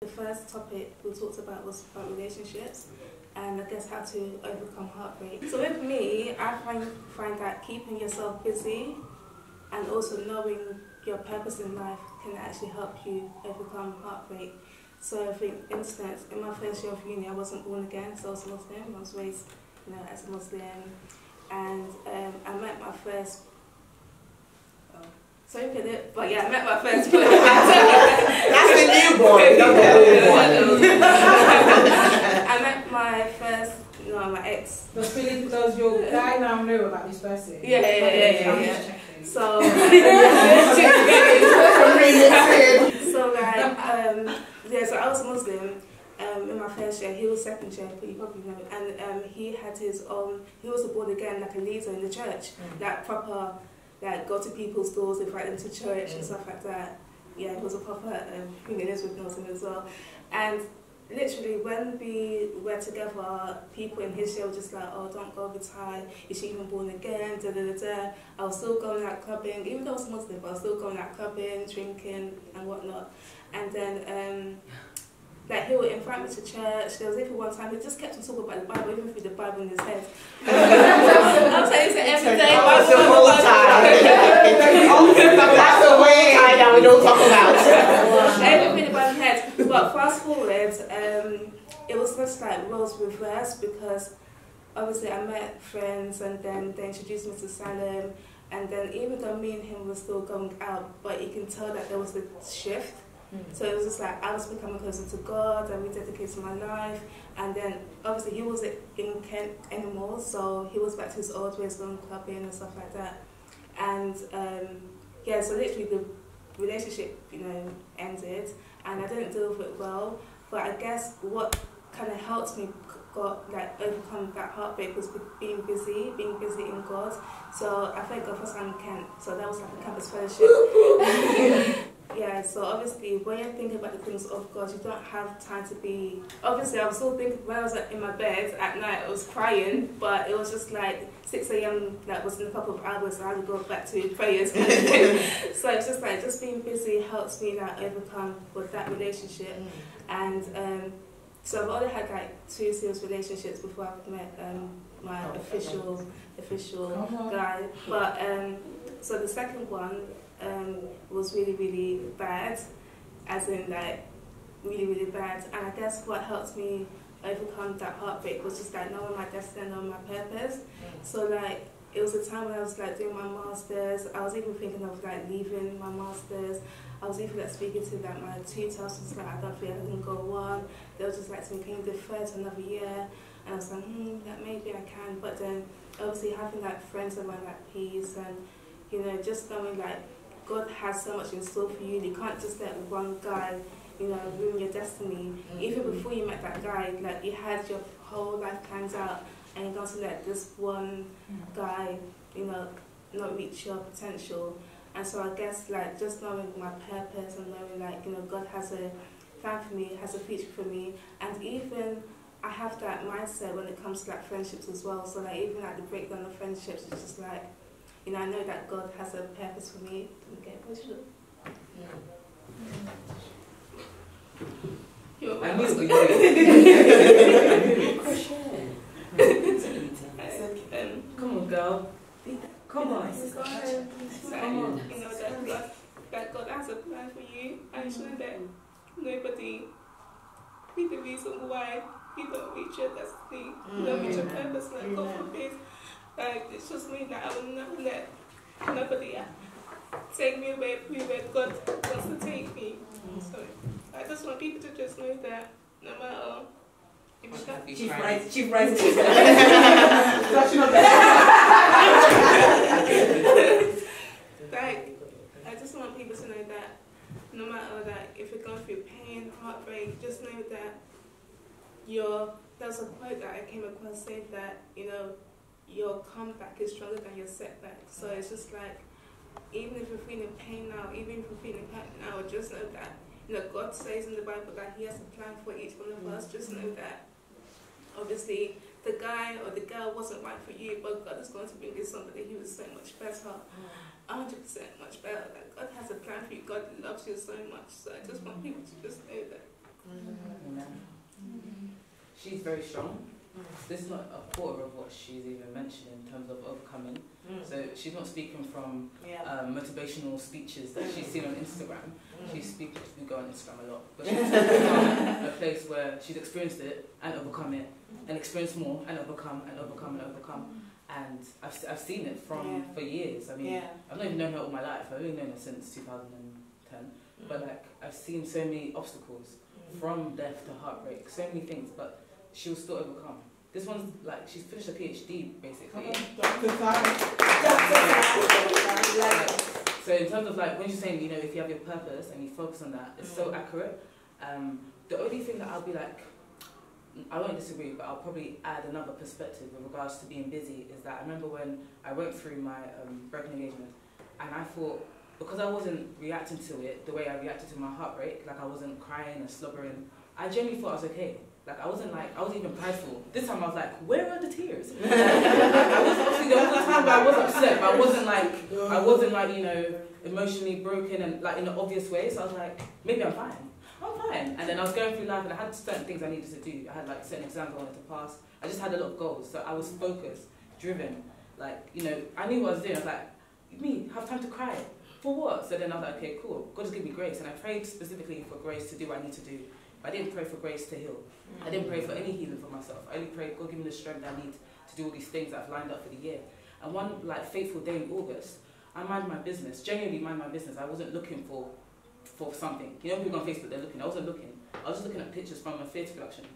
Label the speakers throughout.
Speaker 1: The first topic we talked about was about relationships and I guess how to overcome heartbreak. So with me, I find that keeping yourself busy and also knowing your purpose in life can actually help you overcome heartbreak. So for instance, in my first year of uni, I wasn't born again, so I was Muslim. I was raised, as a Muslim, and I met my first. Sorry for it, but yeah, I met my first boy.
Speaker 2: That's the newborn, not the old one.
Speaker 1: I met my first, my ex.
Speaker 3: Does your guy now know about this person?
Speaker 1: Yeah. So, so I was Muslim. In my first year, he was second year, but you probably know. And he had his own. He was born again, like a leader in the church, like proper. Like go to people's doors, invite them to church and stuff like that. Yeah, it was a proper thing it is with Muslim as well. And literally when we were together, people in his year were just like, oh, don't go retire, is she even born again, I was still going out clubbing, even though I was Muslim, but I was still going out clubbing, drinking and whatnot. And then like he would invite me to church. There was even one time he just kept on talking about the Bible, even through the Bible in his head. I'm saying it every day.
Speaker 2: That's the whole time. That's the way that we don't talk about.
Speaker 1: Everything about his head. But fast forward, it was just like roles reversed because obviously I met friends and then they introduced me to Salem, and then even though me and him were still going out, but you can tell that there was a shift. So it was just like I was becoming closer to God and rededicating my life, and then obviously he wasn't in Kent anymore, so he was back to his old ways, going clubbing and stuff like that. And so literally the relationship, ended, and I didn't deal with it well. But I guess what kind of helped me overcome that heartbreak was being busy in God. So I thank God for Simon Kent. So that was like a campus fellowship. Yeah, so obviously when you're thinking about the things of God, you don't have time to be... Obviously I was still thinking, when I was in my bed at night, I was crying, but it was just like 6 a.m, that was in a couple of hours, so I had to go back to prayers. So it's just like, just being busy helps me overcome with that relationship. And so I've only had like 2 serious relationships before I've met my official guy. But so the second one was really, really bad, as in like really, really bad. And I guess what helped me overcome that heartbreak was just like knowing my destiny, knowing my purpose. So like it was a time when I was like doing my masters. I was even thinking of like leaving my masters. I was even like speaking to like my tutors, was like I don't think I can go on. They were just like to me, can you defer to another year? And I was like, that maybe I can. But then obviously having like friends around like peace and just knowing like God has so much in store for you. You can't just let one guy, ruin your destiny. Even before you met that guy, like you had your whole life planned out, and you're going to let this one guy, not reach your potential. And so I guess like just knowing my purpose and knowing like God has a plan for me, has a future for me, and even I have that mindset when it comes to like friendships as well. So like even like the breakdown of friendships, it's just like, I know that God has a purpose for me. Okay,
Speaker 3: Come on, girl. Come on.
Speaker 1: That God has a plan for you, and so that nobody be the reason why you don't reach your destiny, you don't reach your purpose, like God forbid. Like, it's just me that I will never let nobody take me away from where God wants to take me. So I just want people to just know that no matter
Speaker 3: Chief Rising.
Speaker 1: Like, I just want people to know that no matter that if you're going through pain, heartbreak, just know that there's a quote that I came across saying that, your comeback is stronger than your setback. So it's just like, even if you're feeling pain now, even if you're feeling hurt now, just know that, God says in the Bible that He has a plan for each one of us. Just know that, obviously, the guy or the girl wasn't right for you, but God is going to bring you somebody who is so much better, 100% much better. Like, God has a plan for you. God loves you so much. So I just want people to just know that
Speaker 4: She's very strong. This is not a quarter of what she's even mentioned in terms of overcoming. So she's not speaking from motivational speeches that she's seen on Instagram. She's speaking, we go on Instagram a lot, but she's speaking from a place where she's experienced it and overcome it, and experienced more and overcome and overcome and overcome. And I've seen it from for years. I mean, I've not even known her all my life. I've only known her since 2010. But like, I've seen so many obstacles, from death to heartbreak, so many things, but she will still overcome. This one's like, she's finished a PhD basically. So in terms of like, when you're saying, you know, if you have your purpose and you focus on that, it's so accurate. The only thing that I'll be like, I won't disagree, but I'll probably add another perspective with regards to being busy, is that I remember when I went through my broken engagement, and I thought, because I wasn't reacting to it the way I reacted to my heartbreak, like I wasn't crying and slobbering, I genuinely thought I was okay. Like I wasn't even prideful. This time I was like, where are the tears? I was obviously, there was a time where I was upset, but I wasn't like, you know, emotionally broken and like in an obvious way. So I was like, maybe I'm fine. I'm fine. And then I was going through life and I had certain things I needed to do. I had like certain exams I wanted to pass. I just had a lot of goals. So I was focused, driven. Like, you know, I knew what I was doing. I was like, me, have time to cry. For what? So then I was like, okay, cool. God just give me grace. And I prayed specifically for grace to do what I need to do. I didn't pray for grace to heal. I didn't pray for any healing for myself. I only prayed, God give me the strength I need to do all these things that I've lined up for the year. And one like fateful day in August, I mind my business, genuinely mind my business. I wasn't looking for something. You know, people on Facebook, they're looking. I wasn't looking. I was just looking at pictures from a theatre production.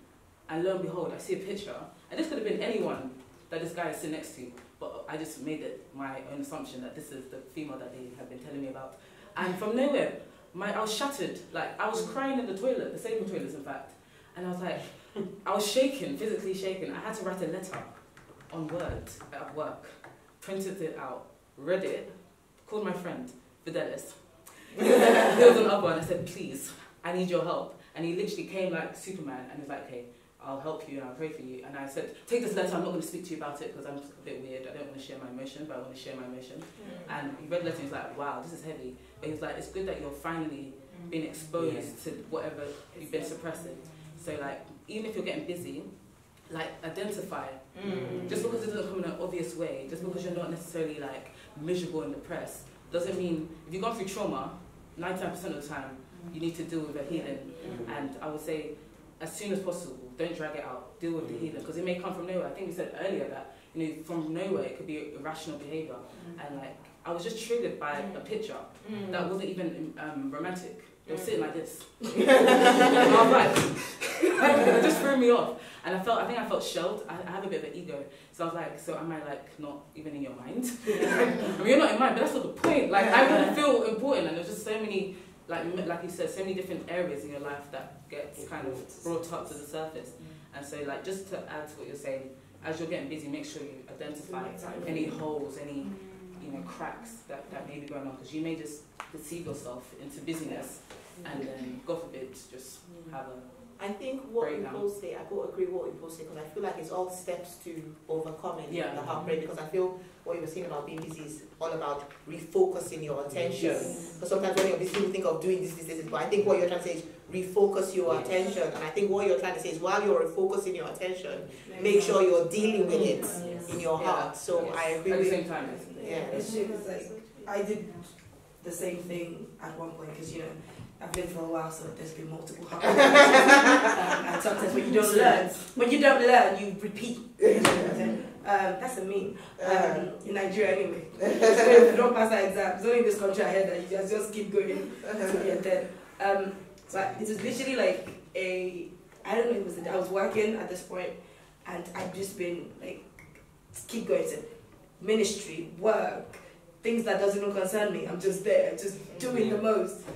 Speaker 4: And lo and behold, I see a picture. And this could have been anyone that this guy is sitting next to. But I just made it my own assumption that this is the female that they have been telling me about. And from nowhere, I was shattered. Like, I was crying in the toilet, the same toilets in fact. And I was like, I was shaking, physically shaking. I had to write a letter on Word at work, printed it out, read it, called my friend, Fidelis. He was on other, and I said, please, I need your help. And he literally came like Superman, and he was like, okay, I'll help you and I'll pray for you. And I said, take this letter, I'm not going to speak to you about it because I'm a bit weird. I don't want to share my emotion, but I want to share my emotion. And he read the letter and he was like, wow, this is heavy. But he was like, it's good that you're finally being exposed to whatever you've been suppressing. So like, even if you're getting busy, like identify. Just because it doesn't come in an obvious way, just because you're not necessarily like miserable and depressed, doesn't mean, if you've gone through trauma, 99% of the time, you need to deal with a healing. And I would say, as soon as possible, don't drag it out, deal with the healing, because it may come from nowhere. I think we said earlier that, you know, from nowhere it could be irrational behaviour. And like, I was just triggered by a picture that wasn't even romantic. They were sitting like this. And I was like, it just threw me off. And I think I felt shelled. I have a bit of an ego. So I was like, so am I like not even in your mind? I mean, you're not in mine, but that's not the point. Like, I wouldn't feel important, and there's just so many, like you said, so many different areas in your life that gets kind of brought up to the surface. And so like, just to add to what you're saying, as you're getting busy, make sure you identify any holes, any cracks that may be going on, because you may just deceive yourself into busyness and then, God forbid, just have a
Speaker 2: I think what you both say, I both agree with what you both say, because I feel like it's all steps to overcoming the heartbreak, because I feel what you were saying about being busy is all about refocusing your attention. Because sometimes when you're busy, you think of doing this, but I think what you're trying to say is refocus your attention. And I think what you're trying to say is while you're refocusing your attention, make sure you're dealing with it in your heart. So I agree
Speaker 4: at
Speaker 2: with
Speaker 4: the same time.
Speaker 3: It's like, I did the same thing at one point, because, you know, I've been for a while, so there's been multiple heartbreaks. And sometimes when you don't learn, you repeat. That's a meme. In Nigeria anyway. So if you don't pass that exam, it's only in this country I heard that you just keep going to get there. But it was literally like I don't know, I was working at this point, and I've just been like, keep going to ministry, work, things that doesn't even concern me. I'm just there, just doing the most.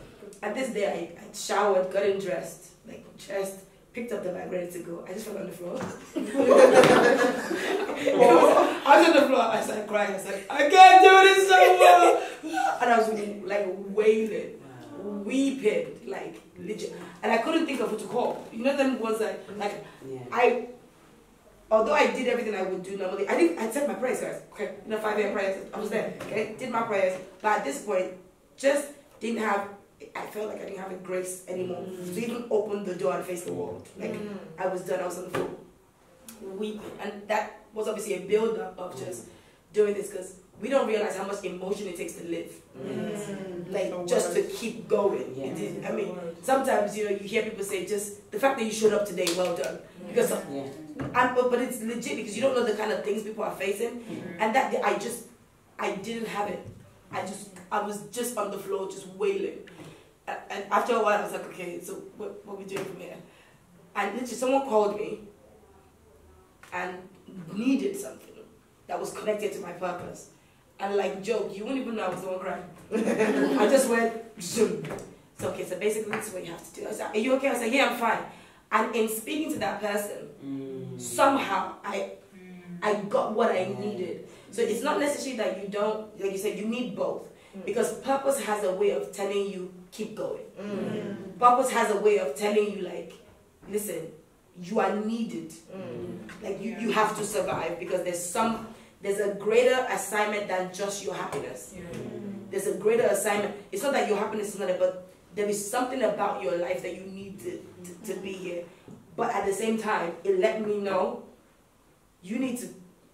Speaker 3: And this day, I showered, got dressed, like dressed, picked up the bag, ready to go. I just fell on the floor. I was on the floor. I started crying. I was like, I can't do this no more. And I was like wailing, weeping, like legit. And I couldn't think of who to call. You know them ones that although I did everything I would do normally, I said my prayers, guys. Okay, 5 a.m. prayers. I was there. Okay, did my prayers, but at this point, just didn't have I felt like I didn't have a grace anymore to even open the door and face the world. Like, I was done, I was on the floor weeping. And that was obviously a build-up of just doing this, because we don't realize how much emotion it takes to live. Like, just to keep going.
Speaker 5: Yeah.
Speaker 3: I mean, sometimes, you know, you hear people say, just the fact that you showed up today, well done. Because, but it's legit, because you don't know the kind of things people are facing. And that day, I didn't have it. I was just on the floor, just wailing. And after a while, I was like, okay, so what are we doing from here? And literally, someone called me and needed something that was connected to my purpose. And like joke, you wouldn't even know I was the one crying. I just went, zoom. So okay, so basically this is what you have to do. I was like, are you okay? I was like, yeah, I'm fine. And in speaking to that person, somehow I got what I needed. So it's not necessarily that you don't, like you said, you need both. Because purpose has a way of telling you, keep going. Purpose has a way of telling you, like, listen, you are needed. Like, you have to survive, because there's a greater assignment than just your happiness. There's a greater assignment. It's not that your happiness is not there, but there is something about your life that you need to be here. But at the same time, it let me know, you need to,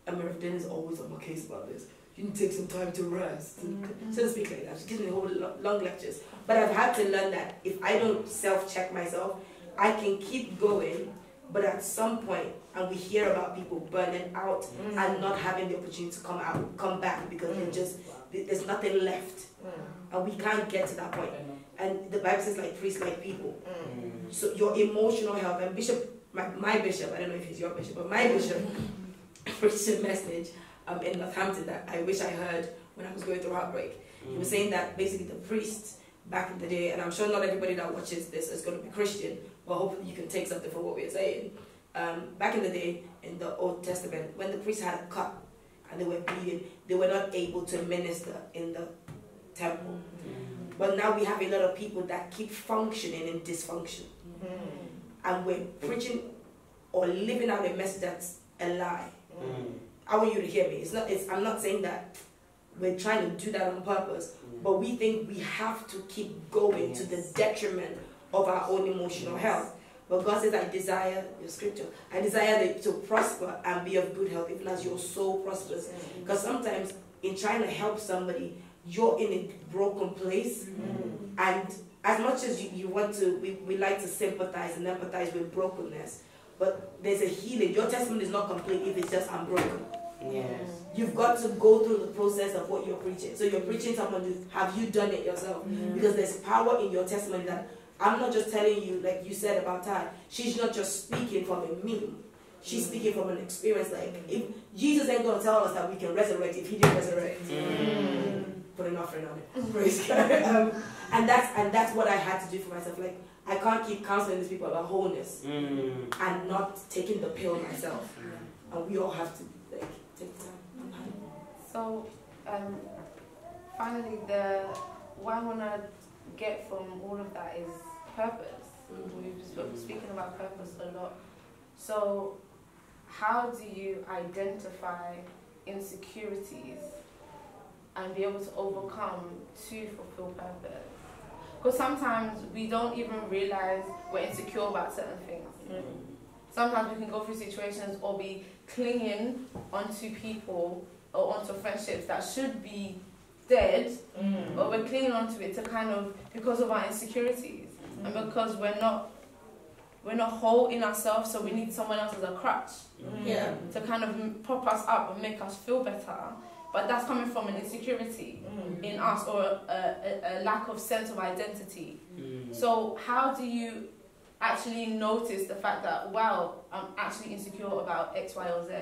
Speaker 3: American is always on my case about this. You need to take some time to rest. So to speak like that. She gives me whole long lectures. But I've had to learn that if I don't self-check myself, I can keep going, but at some point, and we hear about people burning out and not having the opportunity to come back, because there's nothing left. And we can't get to that point. And the Bible says, like priests, like people. So your emotional health, and Bishop, my bishop, I don't know if he's your bishop, but my bishop preached a message in Northampton that I wish I heard when I was going through heartbreak. He was saying that basically the priests back in the day, and I'm sure not everybody that watches this is going to be Christian, but hopefully you can take something from what we're saying. Back in the day, in the Old Testament, when the priests had a cut and they were bleeding, they were not able to minister in the temple. But now we have a lot of people that keep functioning in dysfunction. And we're preaching or living out a message that's a lie. I want you to hear me. I'm not saying that we're trying to do that on purpose, but we think we have to keep going to the detriment of our own emotional health. But God says, I desire, your scripture, I desire to prosper and be of good health, even as your soul prospers. Because sometimes in trying to help somebody, you're in a broken place. And as much as you want to, we like to sympathize and empathize with brokenness, but there's a healing. Your testimony is not complete if it's just, I'm broken.
Speaker 5: Yes.
Speaker 3: You've got to go through the process of what you're preaching. So you're preaching someone, have you done it yourself? Because there's power in your testimony that I'm not just telling you, like you said about Ty, she's not just speaking from a meme. She's speaking from an experience. Like, if Jesus ain't going to tell us that we can resurrect if he didn't resurrect. Put an offering on it. Praise God. And that's what I had to do for myself. Like, I can't keep counseling these people about wholeness and not taking the pill myself. And we all have to, like, take time.
Speaker 6: So, finally, what I want to get from all of that is purpose. We've been speaking about purpose a lot. So, how do you identify insecurities and be able to overcome to fulfill purpose? Because sometimes we don't even realize we're insecure about certain things. Sometimes we can go through situations or be clinging onto people or onto friendships that should be dead, but we're clinging onto it to kind of, because of our insecurities and because we're not whole in ourselves, so we need someone else as a crutch to kind of prop us up and make us feel better. But that's coming from an insecurity in us, or a lack of sense of identity. So how do you actually notice the fact that, wow, I'm actually insecure about X, Y, or Z,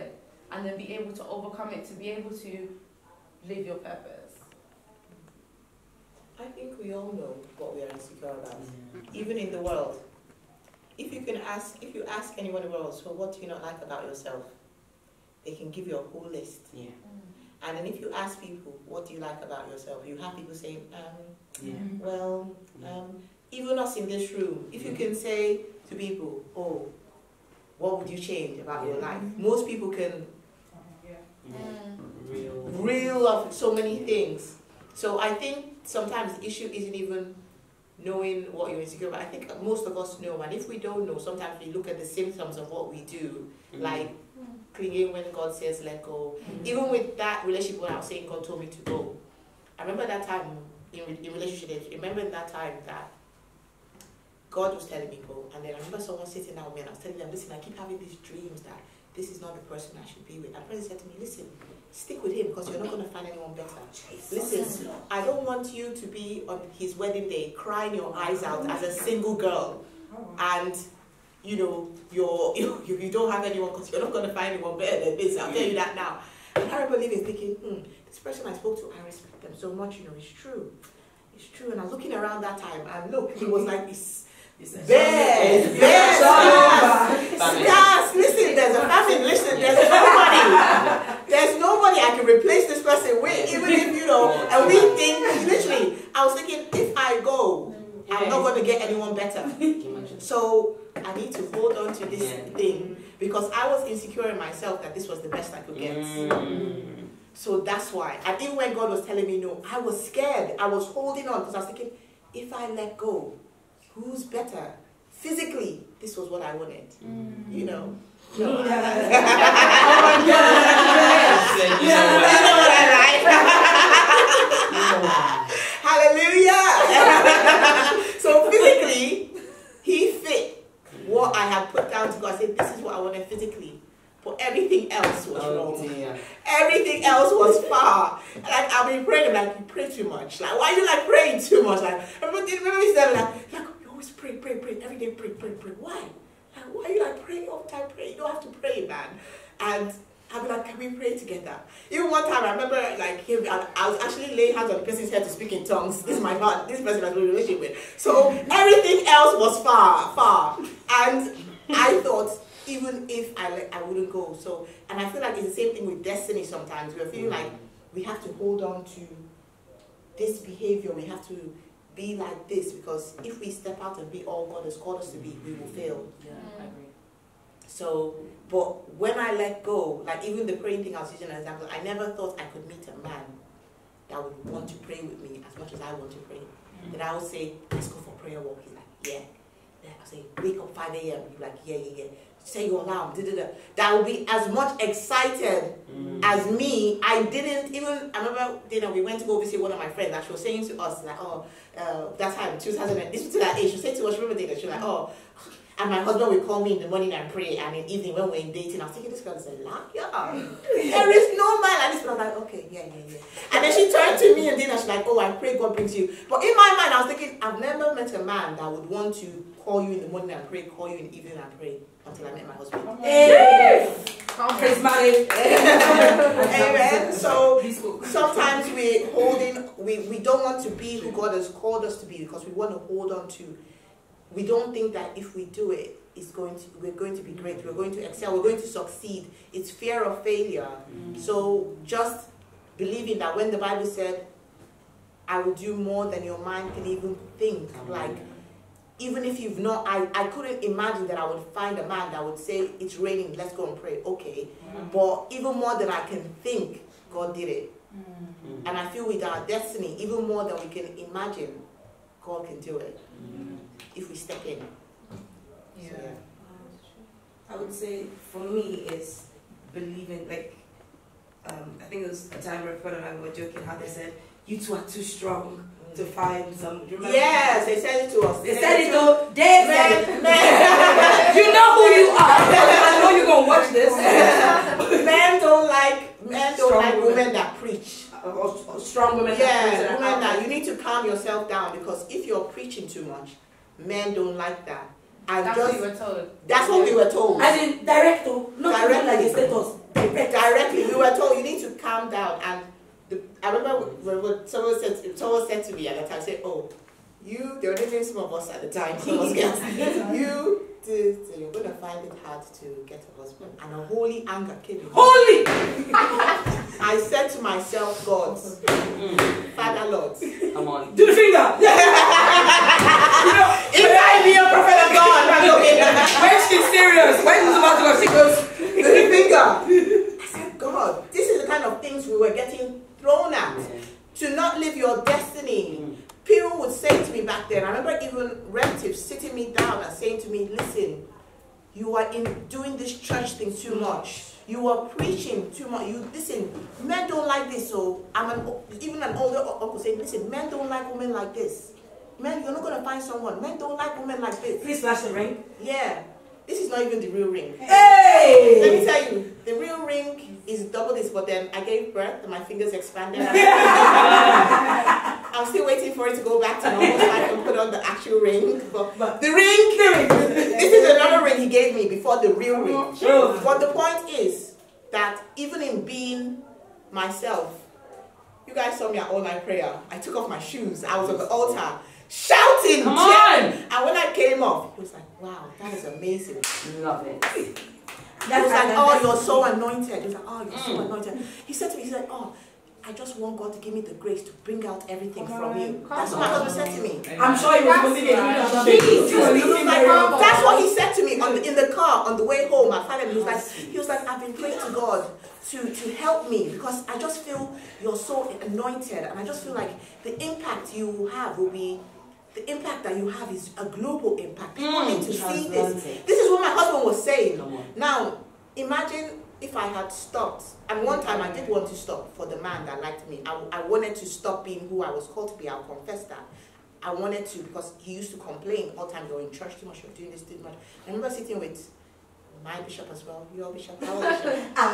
Speaker 6: and then be able to overcome it, to be able to live your purpose?
Speaker 2: I think we all know what we are insecure about, even in the world. If you ask anyone in the world, so what do you not like about yourself? They can give you a whole list. And then if you ask people, what do you like about yourself? You have people saying, even us in this room, if you can say to people, oh, what would you change about your life? Most people can reel of so many things. So I think sometimes the issue isn't even knowing what you're insecure about. I think most of us know, and if we don't know, sometimes we look at the symptoms of what we do, like clinging when God says let go. Even with that relationship when I was saying God told me to go, I remember that time in relationship, remember that time that God was telling me go, and then I remember someone sitting down with me and I was telling them, listen, I keep having these dreams that this is not the person I should be with. And the person said to me, listen, stick with him because you're not going to find anyone better. Listen, I don't want you to be on his wedding day crying your eyes out as a single girl, and you know you don't have anyone because you're not going to find anyone better than this. I'll tell you that now. And I remember leaving thinking, this person I spoke to, I respect them so much. You know, it's true. And I was looking around that time, and look, he was like this. Yes, listen, there's a family, listen, there's nobody I can replace this person with, even if, you know, and we think, literally, I was thinking, if I go, I'm not going to get anyone better. So, I need to hold on to this thing, because I was insecure in myself that this was the best I could get. So that's why, and even when God was telling me no, I was scared, I was holding on, because I was thinking, if I let go, who's better? Physically, this was what I wanted. You know? No. Oh my God! You know what I like? Hallelujah! So physically, he fit what I had put down to God. I said, this is what I wanted physically. But everything else was wrong. Dear. Everything else was far. Like, I've been praying, like, you pray too much. Like, why are you like praying too much? Like, remember he said, like, always pray, every day pray. Why? Like, why are you like praying all the time? Pray. You don't have to pray, man. And I'd be like, can we pray together? Even one time, I remember like I was actually laying hands on the person's head to speak in tongues. This is my part. This person I was in a relationship with. So everything else was far. And I thought, even if I wouldn't go. So, and I feel like it's the same thing with destiny sometimes. We're feeling like we have to hold on to this behavior. We have to be like this, because if we step out and be all God has called us to be, we will fail.
Speaker 4: Yeah, I agree.
Speaker 2: So, but when I let go, like even the praying thing I was using as an example, I never thought I could meet a man that would want to pray with me as much as I want to pray. Then I would say, let's go for prayer walk. He's like, yeah. Then I'll say, wake up 5 a.m. He's like, yeah. Say your alarm, That would be as much excited as me. I remember, we went to go visit one of my friends, and she was saying to us, like, that time, 2000, this was to that age, she said to us, remember, she was like, and my husband will call me in the morning and pray, and in the evening when we're in dating, I was thinking, this girl is a liar. There is no man like this. But I was like, okay, yeah. And then she turned to me and then she's like, I pray God brings you. But in my mind, I was thinking, I've never met a man that would want to call you in the morning and pray, call you in the evening and pray, until I met my husband.
Speaker 3: Charismatic.
Speaker 2: Amen. So sometimes we don't want to be who God has called us to be, because we want to hold on to. We don't think that if we do it, we're going to be great, we're going to excel, we're going to succeed. It's fear of failure. So just believing that when the Bible said, I will do more than your mind can even think, like, even if you've not, I couldn't imagine that I would find a man that would say, it's raining, let's go and pray. Okay. But even more than I can think, God did it. And I feel with our destiny, even more than we can imagine, God can do it. If we step in.
Speaker 3: Yeah. So, I would say for me is believing, like, I think it was a time where Fred and I were joking how they said, you two are too strong to find some.
Speaker 2: Yes, they said it to us.
Speaker 3: They said it to you know who you are. I know you're gonna watch this.
Speaker 2: Men don't like women that preach.
Speaker 3: Or strong women.
Speaker 2: Yeah, women that you need to calm yourself down, because if you're preaching too much, men don't like that. And
Speaker 6: that's what you were told.
Speaker 2: That's what we were told.
Speaker 3: As in direct, not directly like a status.
Speaker 2: Directly, we were told you need to calm down. And I remember when someone said to me at the time, said, there were even some of us at the time, some of us girls, you're going to find it hard to get a husband. And a holy anger came in.
Speaker 3: Holy!
Speaker 2: I said to myself, God, Father Lord,
Speaker 3: come on, do the finger.
Speaker 2: If I be a prophet of God,
Speaker 3: when she's serious, when she's about to go, she goes,
Speaker 2: do the finger. I said, God, this is the kind of things we were getting thrown at. To not live your destiny. People would say to me back then, I remember sitting me down and saying to me, listen, you are doing this church thing too much. You are preaching too much. You listen, men don't like this. So even an older uncle saying, listen, men don't like women like this. Men, you're not going to find someone. Men don't like women like this.
Speaker 3: Please flash the ring.
Speaker 2: Yeah. This is not even the real ring.
Speaker 3: Hey!
Speaker 2: Let me tell you, the real ring is double this, but then I gave birth and my fingers expanded. I'm still waiting for it to go back to normal so I can put on the actual ring. But the ring, this is another ring he gave me before the real ring. But the point is that even in being myself, you guys saw me at all-night prayer. I took off my shoes. I was on the altar shouting.
Speaker 4: Come on!
Speaker 2: And when I came off, he was like, wow, that is amazing.
Speaker 4: Love it.
Speaker 2: He was like, oh, you're so anointed. He was like, oh, you're so anointed. He said to me, he said, oh, I just want God to give me the grace to bring out everything from you. That's what my husband said to me.
Speaker 3: I'm sure he was
Speaker 2: That's what he said to me in the car on the way home. I found him. He was like, I've been praying to God to help me because I just feel you're so anointed, and I just feel like the impact you have will be. The impact that you have is a global impact. People need to see this. This is what my husband was saying. Now, imagine if I had stopped. And one time I did want to stop for the man that liked me. I wanted to stop being who I was called to be. I'll confess that. I wanted to because he used to complain all the time. You're in church too much. You're doing this too much. I remember sitting with my bishop as well. Your bishop. Our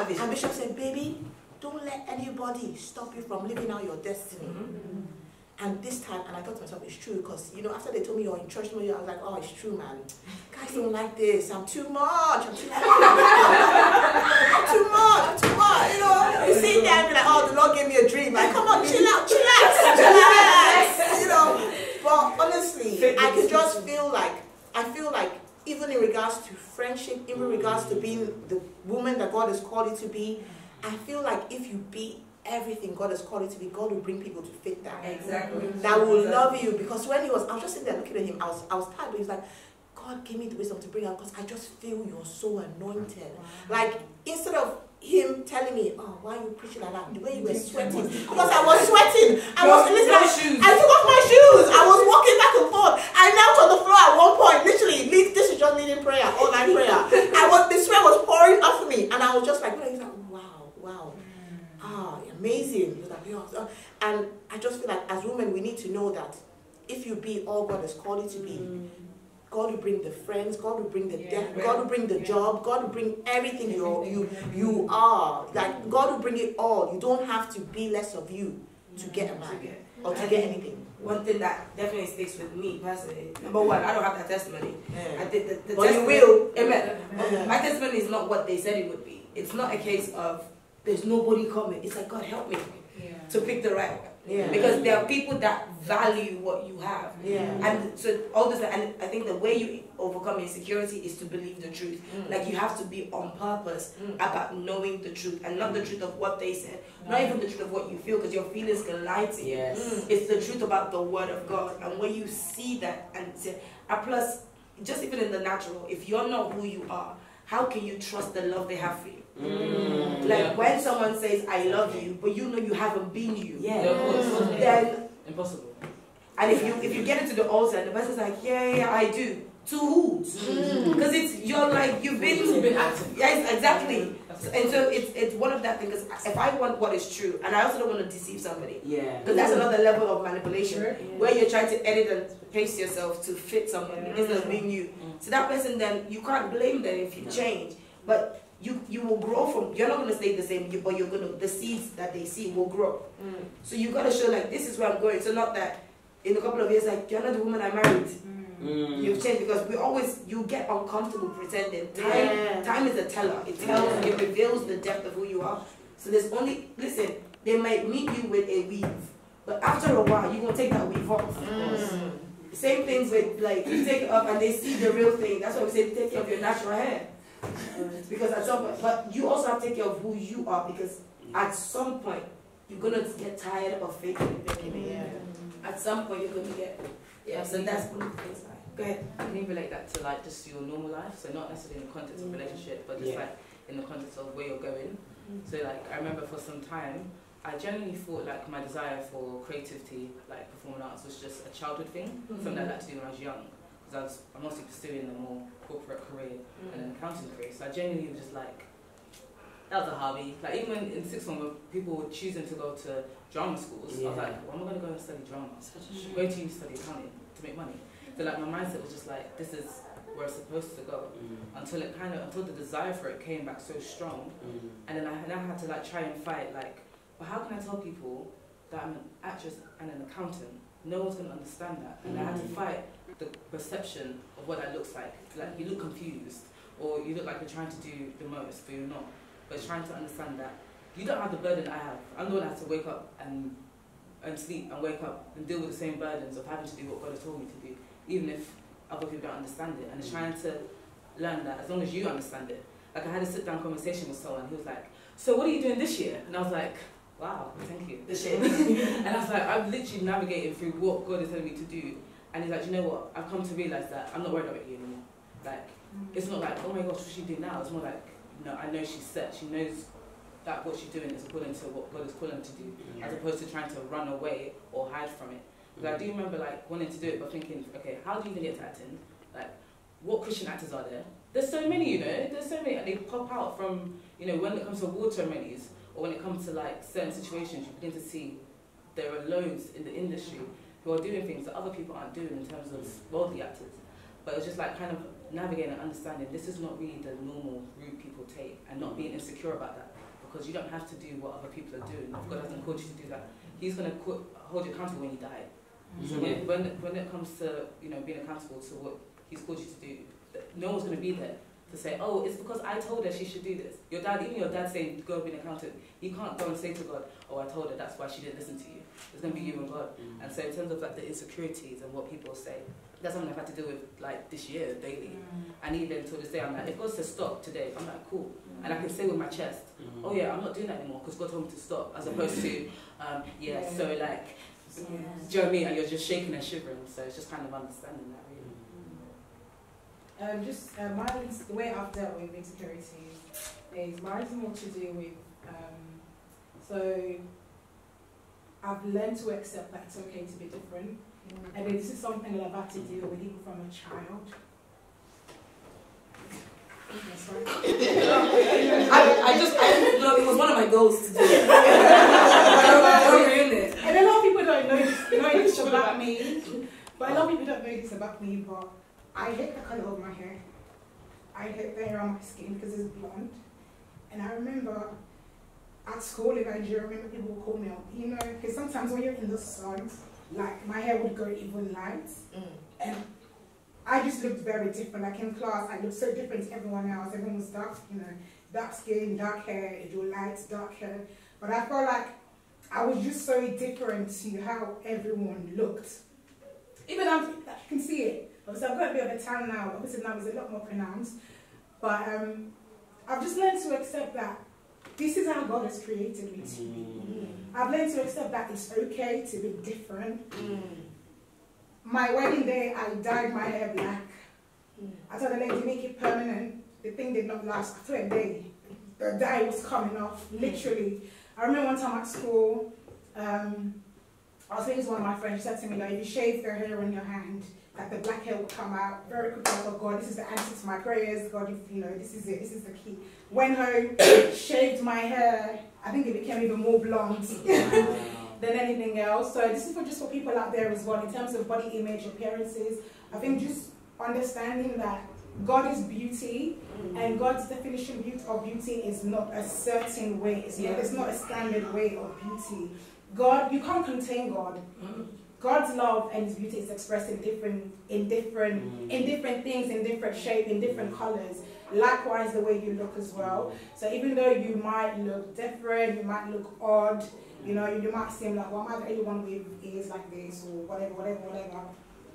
Speaker 2: bishop. And bishop said, baby, don't let anybody stop you from living out your destiny. And this time, and I thought to myself, it's true, because, you know, after they told me you're in church, I was like, oh, it's true, man. Guys don't like this. I'm too much. I'm too much. I'm too much. I'm too much. You know, you sit there and be like, oh, the Lord gave me a dream. Like, come on, chillax. You know, but honestly, I could just feel like, even in regards to friendship, even in regards to being the woman that God has called you to be, I feel like if you be everything God has called you to be, God will bring people to fit that.
Speaker 3: Exactly.
Speaker 2: That will love you. Because when I was just sitting there looking at him, I was tired, but he was like, God gave me the wisdom to bring out because I just feel you're so anointed. Like, instead of him telling me, oh, why are you preaching like that? The way you were sweating. Because I was sweating. I took off my shoes. I was walking back and forth. I knelt on the floor at one point. Literally, this is just leading prayer, all night prayer. The sweat was pouring off me. And I was just like, wow. Amazing. And I just feel like as women we need to know that if you be all God has called you to be, God will bring the friends, God will bring the death, God will bring the job, God will bring everything you are. Like, God will bring it all. You don't have to be less of you to get a man or to get anything.
Speaker 3: One thing that definitely sticks with me personally, number one, I don't have that testimony. I did the
Speaker 2: but you will.
Speaker 3: Amen. My testimony is not what they said it would be. It's not a case of there's nobody coming. It's like, God help me to pick the right one. Because there are people that value what you have. And so all this, and I think the way you overcome insecurity is to believe the truth. Like, you have to be on purpose about knowing the truth, and not the truth of what they said, not even the truth of what you feel, because your feelings can lie to you. It's the truth about the word of God. And when you see that, and plus, just even in the natural, if you're not who you are, how can you trust the love they have for you? Like, when someone says I love you, but you know you haven't been you, then
Speaker 4: impossible.
Speaker 3: And if you get into the altar and the person's like, yeah, I do. To who? Because you're like, you've been active. Yes, exactly. And so it's one of that things. Because if I want what is true, and I also don't want to deceive somebody, because that's another level of manipulation, where you're trying to edit and paste yourself to fit somebody instead of being you. So that person, then you can't blame them if you change, but you will grow from. You're not going to stay the same, but you're going to, the seeds that they see will grow. So you got to show, like, this is where I'm going. So not that in a couple of years, like, you're not the woman I married. You've changed, because you get uncomfortable pretending. Time is a teller. It tells, it reveals the depth of who you are. So there's only, listen, they might meet you with a weave, but after a while, you're going to take that weave off. Same things with, like, you take it off and they see the real thing. That's why we say take care of your natural hair. Because at some point, but you also have to take care of who you are, because at some point, you're going to get tired of faking it. At some point, you're going to get, so that's one of the things. Go ahead.
Speaker 4: Can you relate that to, like, just your normal life? So not necessarily in the context of relationship, but just like in the context of where you're going. So, like, I remember for some time, I genuinely thought, like, my desire for creativity, like performing arts, was just a childhood thing, something I liked to do when I was young. because I'm mostly pursuing a more corporate career and an accounting career. So I genuinely was just like, that was a hobby. Like even in sixth form, when people were choosing to go to drama schools, I was like, well, am I going to go and study drama? I'm going to study accounting to make money. So like my mindset was just like, this is where it's supposed to go. Until the desire for it came back so strong, and then I had to like try and fight like, well, how can I tell people that I'm an actress and an accountant? No one's going to understand that, and I had to fight the perception of what that looks like. Like you look confused, or you look like you're trying to do the most, but you're not. But it's trying to understand that you don't have the burden I have. I'm the one that has to wake up and sleep and wake up and deal with the same burdens of having to do what God has told me to do, even if other people don't understand it. And it's trying to learn that as long as you understand it. Like I had a sit-down conversation with someone who was like, so what are you doing this year? And I was like, wow, thank you.
Speaker 3: This year.
Speaker 4: And I was like, I'm literally navigating through what God is telling me to do. And he's like, you know what? I've come to realise that I'm not worried about you anymore. Like, it's not like, oh my gosh, what's she doing now? It's more like, no, I know she's set. She knows that what she's doing is according to what God is calling her to do, as opposed to trying to run away or hide from it. Because I do remember like wanting to do it, but thinking, okay, how do you even get to acting? Like, what Christian actors are there? There's so many, you know. There's so many, and they pop out from, you know, when it comes to award ceremonies or when it comes to like certain situations, you begin to see there are loads in the industry who are doing things that other people aren't doing in terms of worldly actors. But it's just like kind of navigating and understanding this is not really the normal route people take, and not being insecure about that, because you don't have to do what other people are doing. If God hasn't called you to do that, He's going to hold you accountable when you die. So when it comes to, you know, being accountable to what He's called you to do, no one's going to be there to say, oh, it's because I told her she should do this. Your dad, even your dad saying go be an accountant, you can't go and say to God, oh, I told her, that's why she didn't listen to you. It's going to be you and God. And so in terms of like the insecurities and what people say, that's something I've had to deal with like this year daily. And even to this day, I'm like, if God says stop today, I'm like, cool. And I can say with my chest, oh yeah, I'm not doing that anymore because God told me to stop, as opposed to, so like, do you know what I mean? And you're just shaking and shivering. So it's just kind of understanding that, really.
Speaker 5: Mine's, the way I've dealt with insecurities is mine's more to do with, so I've learned to accept that it's okay to be different. And then this is something that I've had to deal with even from a child.
Speaker 3: It was one of my goals to do.
Speaker 5: And a lot of people don't know this about me. But a lot of people don't know this about me, but I hate the colour of my hair. I hate the hair on my skin because it's blonde. And I remember at school in Nigeria, I remember people would call me up, you know, because sometimes when you're in the sun, like my hair would go even light. And I just looked very different. Like in class, I looked so different to everyone else. Everyone was dark, you know, dark skin, dark hair, your light, dark hair. But I felt like I was just so different to how everyone looked. Even though you can see it. Obviously, I've got a bit of a tan now. Obviously, now it's a lot more pronounced. But I've just learned to accept that this is how God has created me to be. I've learned to accept that it's okay to be different. My wedding day, I dyed my hair black. I told the lady, make it permanent. The thing did not last. After a day, the dye was coming off, literally. I remember one time at school, I was saying to one of my friends, she said to me, like, if you shave your hair on your hand, like the black hair will come out very quickly. I thought, God, this is the answer to my prayers. God, you know, this is it. This is the key. Went home, shaved my hair. I think it became even more blonde than anything else. So this is just for people out there as well, in terms of body image, appearances. I think just understanding that God is beauty, and God's definition of beauty is not a certain way. It's not a standard way of beauty. God, you can't contain God. God's love and His beauty is expressed in different things, in different shape, in different colors. Likewise, the way you look as well. So even though you might look different, you might look odd, you know, you might seem like, well, am I the only one with ears like this or whatever.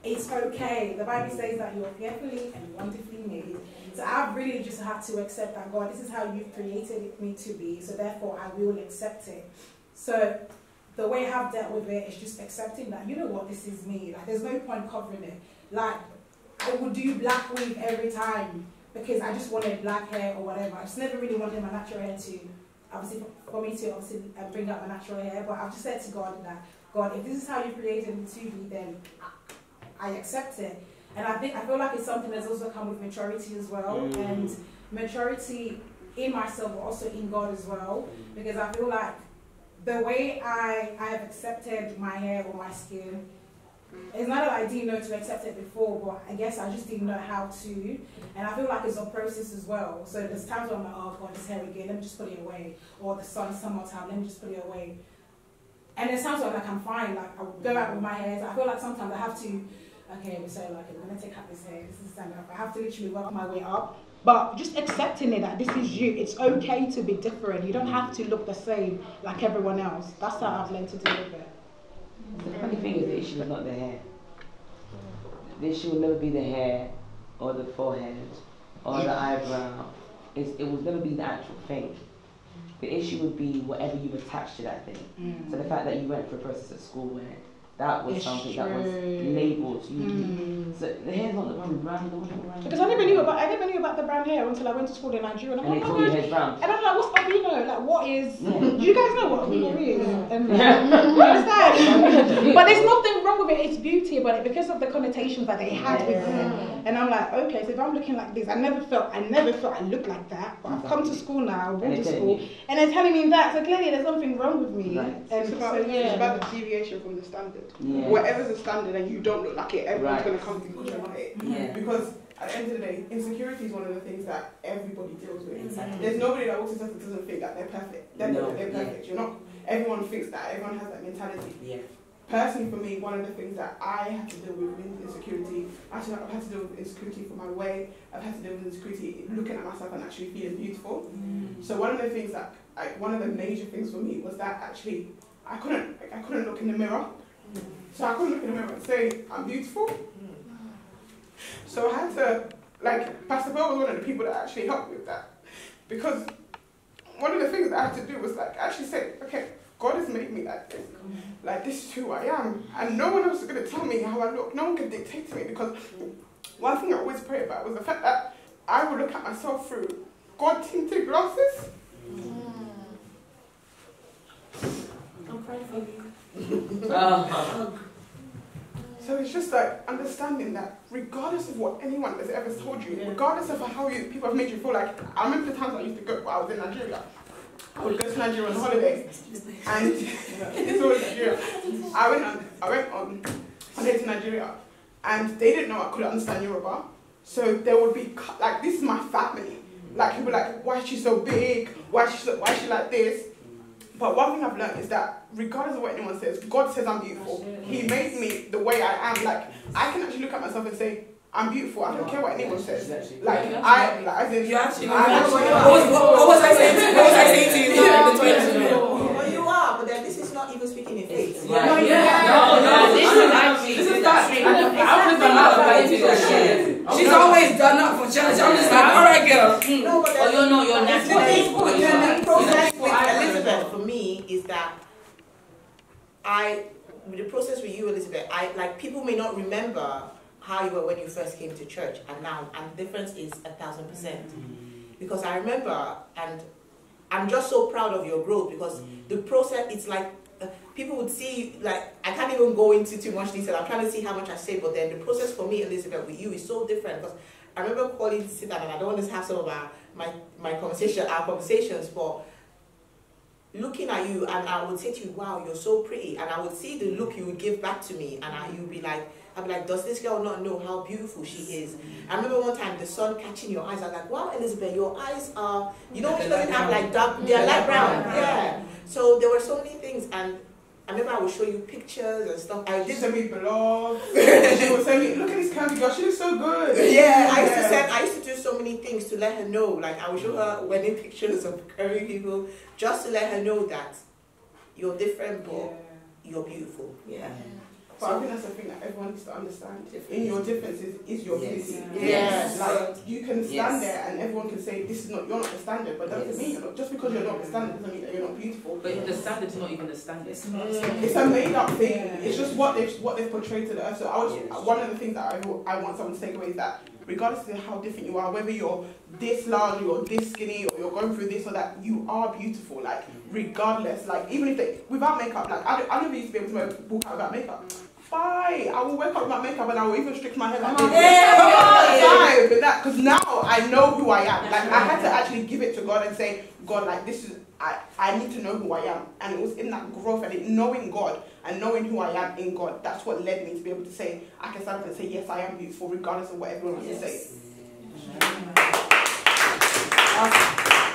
Speaker 5: It's okay. The Bible says that you're fearfully and wonderfully made. So I've really just had to accept that, God, this is how you've created me to be, so therefore I will accept it. So the way I've dealt with it is just accepting that, you know what, this is me. Like, there's no point covering it. Like, I would do black wig every time because I just wanted black hair or whatever. I just never really wanted my natural hair to, obviously, for me to obviously bring out my natural hair. But I've just said to God that, God, if this is how you created me to be, then I accept it. And I feel like it's something that's also come with maturity as well, and maturity in myself, but also in God as well, because I feel like the way I have accepted my hair or my skin, it's not that I didn't know to accept it before, but I guess I just didn't know how to, and I feel like it's a process as well. So there's times where I'm like, oh God, this hair again, let me just put it away, or the sun's summertime, let me just put it away. And there's times where like I'm fine, like I'll go out with my hair. So I feel like sometimes I have to, okay, we say like I'm gonna take out this hair, this is stand up. I have to literally work my way up. But just accepting it that this is you, it's okay to be different. You don't have to look the same like everyone else. That's how I've learned to deal with it.
Speaker 7: The funny thing is the issue is not the hair. The issue will never be the hair or the forehead or the eyebrow. It will never be the actual thing. The issue would be whatever you attach to that thing. So the fact that you went through a process at school where that was something that was labelled. So the hair's not the one brown, the one.
Speaker 5: Because I never knew about the brown hair until I went to school in Nigeria.
Speaker 7: And they told you hair's brown.
Speaker 5: And I'm like, what's albino? Like, what is? Do you guys know what albino is? And you understand? But there's nothing wrong with it. It's beauty about it because of the connotations that they had with it. And I'm like, okay, so if I'm looking like this, I never felt I looked like that. But I've come to school now, I've been to school, and they're telling me that. So clearly, there's something wrong with me.
Speaker 7: Right.
Speaker 5: And
Speaker 8: it's about the deviation from the standard.
Speaker 7: Yeah.
Speaker 8: Whatever's the standard and you don't look like it, everyone's going to come to you because you're not it.
Speaker 7: Yeah.
Speaker 8: Because at the end of the day, insecurity is one of the things that everybody deals with.
Speaker 2: Exactly.
Speaker 8: There's nobody that walks into something doesn't think that they're perfect. They're perfect. You're not. Everyone thinks that. Everyone has that mentality.
Speaker 2: Yeah.
Speaker 8: Personally, for me, one of the things that I have to deal with insecurity, actually I've had to deal with insecurity for my weight, I've had to deal with insecurity looking at myself and actually feeling beautiful. So one of the things that, one of the major things for me was that actually I couldn't look in the mirror. So I couldn't look in the mirror and say, I'm beautiful. So I had to, Pastor Pearl was one of the people that actually helped me with that. Because one of the things that I had to do was actually say, okay, God has made me like this. Like, this is who I am. And no one else is going to tell me how I look. No one can dictate to me. Because one thing I always pray about was the fact that I would look at myself through God-tinted glasses.
Speaker 2: I'm crying for you.
Speaker 8: So it's just understanding that regardless of what anyone has ever told you, regardless of how people have made you feel like, I remember the times I used to go, I was in Nigeria. I would go to Nigeria on holiday, and it's always Nigeria. I went on holiday to Nigeria, and they didn't know I couldn't understand Yoruba. So there would be this is my family. People were like, why is she so big? Why is she like this? But one thing I've learned is that regardless of what anyone says, God says I'm beautiful. He made me the way I am. I can actually look at myself and say, I'm beautiful. I don't care what anyone says. As in, you actually.
Speaker 3: What was I saying to you?
Speaker 2: Well, you are, but then this is not even speaking in faith.
Speaker 3: No, this is that. She's always done that for church. I'm just like, all right, girl.
Speaker 2: No, but
Speaker 3: you're natural.
Speaker 2: The process with Elizabeth for me is that the process with you, Elizabeth, people may not remember how you were when you first came to church and now, and the difference is 1,000%. Because I remember, and I'm just so proud of your growth, because the process, it's people would see, I can't even go into too much detail. I'm trying to see how much I say, but then the process for me, Elizabeth, with you is so different, because I remember calling to sit down, and I don't want to have some of our conversations, but looking at you, and I would say to you, wow, you're so pretty, and I would see the look you would give back to me, and you'd be like, I'd be like, does this girl not know how beautiful she is? I remember one time the sun catching your eyes. I was like, wow, Elizabeth, your eyes are, she doesn't have dark, they're light brown. Yeah. So there were so many things, and I remember I would show you pictures and stuff. I did
Speaker 8: send me blogs. She would send me, look at this candy girl, she looks so good.
Speaker 2: Yeah, I used to do so many things to let her know. I would show her wedding pictures of curvy people, just to let her know that you're different, but you're beautiful. Yeah.
Speaker 8: But I think that's the thing that everyone needs to understand. In your differences is your beauty.
Speaker 2: Yes.
Speaker 8: You can stand there and everyone can say this is not, you're not the standard, but that doesn't mean just because you're not the standard doesn't mean that you're not beautiful.
Speaker 4: But the standard's not even the standard.
Speaker 8: It's a made up thing. It's just what they've portrayed to the earth. So one of the things that I want someone to take away is that regardless of how different you are, whether you're this large or this skinny or you're going through this or that, you are beautiful. Regardless, even if without makeup, I never used to be able to walk out without makeup. Bye. I will wake up with my makeup and I will even stretch my hair like this. Because now I know who I am. Like I had to actually give it to God and say, God, like this is, I need to know who I am. And it was in that growth and in knowing God and knowing who I am in God, that's what led me to be able to say, I can stand up and say, yes, I am beautiful, regardless of what everyone wants to say.
Speaker 3: Awesome.